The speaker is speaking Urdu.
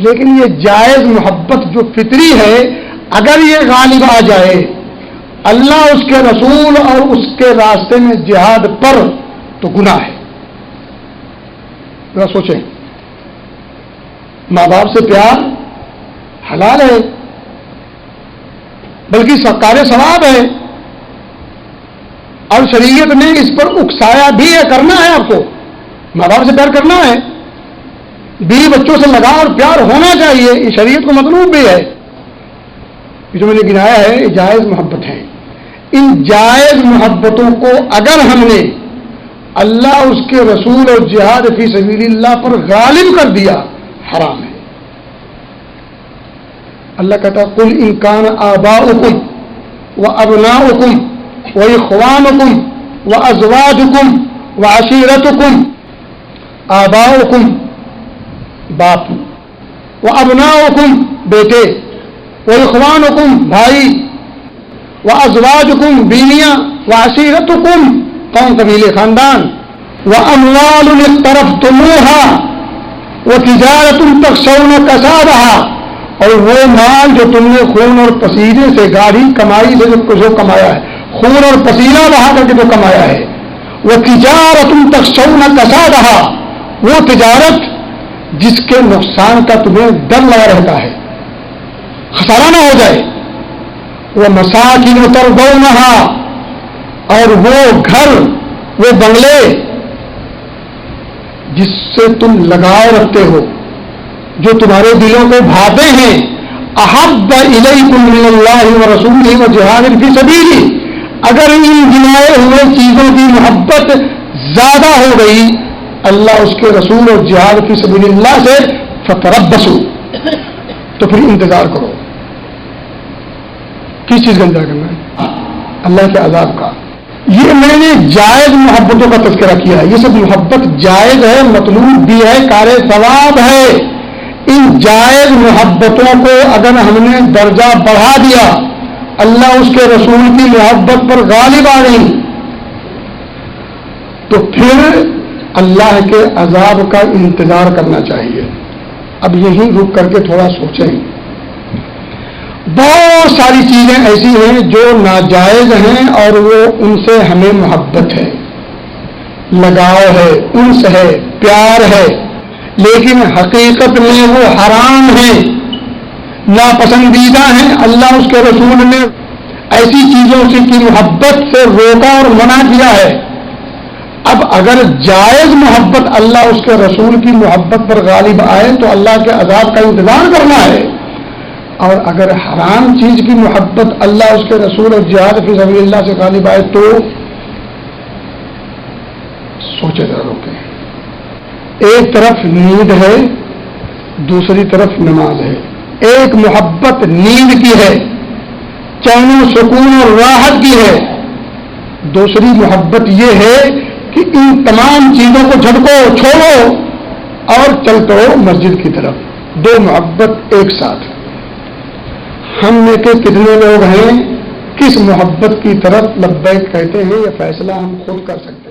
لیکن یہ جائز محبت جو فطری ہے، اگر یہ غالب آ جائے اللہ، اس کے رسول اور اس کے راستے میں جہاد پر، تو گناہ ہے۔ ذرا سوچیں، ماں باپ سے پیار حلال ہے، بلکہ سرکار ثواب ہے، اور شریعت نے اس پر اکسایا بھی ہے، کرنا ہے آپ کو، ماں باپ سے پیار کرنا ہے، بیوی بچوں سے لگاؤ اور پیار ہونا چاہیے، یہ شریعت کو مطلوب بھی ہے۔ جو میں نے گنایا ہے یہ جائز محبت ہے۔ ان جائز محبتوں کو اگر ہم نے اللہ، اس کے رسول اور جہاد فی سبیل اللہ پر غالب کر دیا، حرام ہے۔ اللہ کہتا ہے قل ان کان آباؤکم وابناؤکم واخوانکم وازواجکم وعشیرتکم، آباؤکم باپ، وابناؤکم بیٹے، واخوانکم بھائی، وازواجکم بیویاں، وعشیرتکم قوم قبیلے خاندان، واموال اقترفتموها وتجارت تخشون کسادها، اور وہ مال جو تم نے خون اور پسینے سے، گاڑی کمائی سے جو کمایا ہے، خون اور پسینہ بہا کر کے جو کمایا ہے، وہ تجارت تخشون کسادها، وہ تجارت جس کے نقصان کا تمہیں ڈر لگا رہتا ہے، خسارہ نہ ہو جائے، وہ مساکن ترضونها، اور وہ گھر، وہ بنگلے جس سے تم لگاؤ رکھتے ہو، جو تمہارے دلوں کو بھاتے ہیں، احب الیکم من اللہ ورسولہ وجہاد فی سبیلہ، اگر ان گنائے ہوئے چیزوں کی محبت زیادہ ہو گئی اللہ، اس کے رسول اور جہاد فی سبیل اللہ سے، فتربصوا، تو پھر انتظار کرو۔ کس چیز کا انتظار کرنا ہے؟ اللہ کے عذاب کا۔ یہ میں نے جائز محبتوں کا تذکرہ کیا ہے، یہ سب محبت جائز ہے، مطلوب بھی ہے، کار ثواب ہے۔ ان جائز محبتوں کو اگر ہم نے درجہ بڑھا دیا، اللہ اس کے رسول کی محبت پر غالب آ گئی، تو پھر اللہ کے عذاب کا انتظار کرنا چاہیے۔ اب یہیں رک کر کے تھوڑا سوچیں، بہت ساری چیزیں ایسی ہیں جو ناجائز ہیں اور وہ ان سے ہمیں محبت ہے، لگاؤ ہے، انس ہے، پیار ہے، لیکن حقیقت میں وہ حرام ہیں، ناپسندیدہ ہیں۔ اللہ اس کے رسول نے ایسی چیزوں سے کی محبت سے روکا اور منع کیا ہے۔ اب اگر جائز محبت اللہ اس کے رسول کی محبت پر غالب آئے تو اللہ کے عذاب کا انتظار کرنا ہے، اور اگر حرام چیز کی محبت اللہ اس کے رسول اور جہاد فی سبیل اللہ سے غالب آئے تو سوچے ذرا روکیں۔ ایک طرف نیند ہے، دوسری طرف نماز ہے۔ ایک محبت نیند کی ہے، چین و سکون اور راحت کی ہے، دوسری محبت یہ ہے کہ ان تمام چیزوں کو جھٹکو، چھوڑو اور چلتے ہو مسجد کی طرف۔ دو محبت ایک ساتھ۔ ہم میں کے کتنے لوگ ہیں کس محبت کی طرف لبیک کہتے ہیں، یہ فیصلہ ہم خود کر سکتے ہیں۔